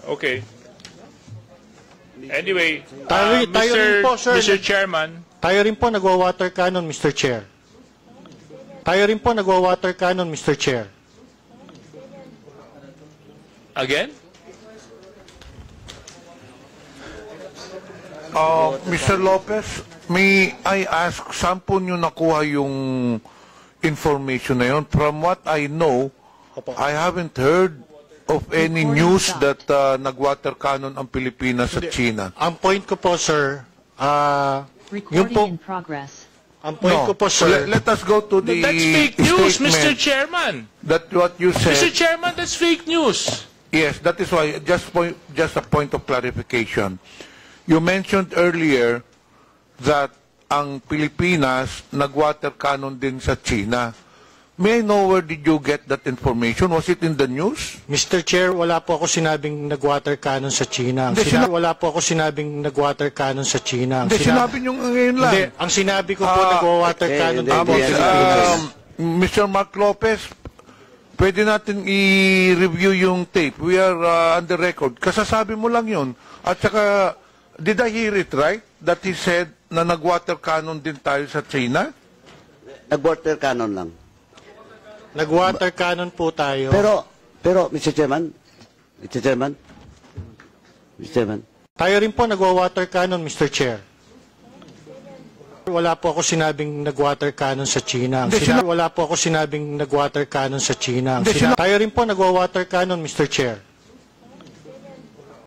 Okay. Anyway, Tayo rin po, sir. Mr. Chairman, Tayo rin po nagwa-water cannon, Mr. Chair. Tayo rin po nagwa-water cannon, Mr. Chair. again? Mr. Lopez, may I ask, saan po nyo nakuha yung information na yun? From what I know, I haven't heard of any news that nag-water cannon ang Pilipinas sa China. Ang point ko po, sir, yung Recording po, in progress. ang point ko po, sir, Let us go to the That's fake news, statement Mr. Chairman. that what you Mr. said. Chairman, that's fake news. Yes, that is why, just a point of clarification. You mentioned earlier that ang Pilipinas nag-water cannon din sa China. May I know where did you get that information? Was it in the news? Mr. Chair, wala po ako sinabing nag-water cannon sa China. Wala po ako sinabing nag-water cannon sa China. Hindi, sinabi nyo ngayon lang. Hindi, ang sinabi ko po, nag-water cannon din po sa Pilipinas. Mr. Mark Lopez, pwede natin i-review yung tape. We are on the record. Kasasabi mo lang yun. At saka, did I hear it right? That he said na nag-water cannon din tayo sa China? Nag-water cannon lang. Nag-water cannon po tayo. Pero, Mr. Chairman, Tayo rin po nagwa-water cannon, Mr. Chair. Wala po ako sinabing nag-water cannon sa China. Wala po ako sinabing nag-water cannon sa China. Tayo rin po nagwa-water cannon, Mr. Chair.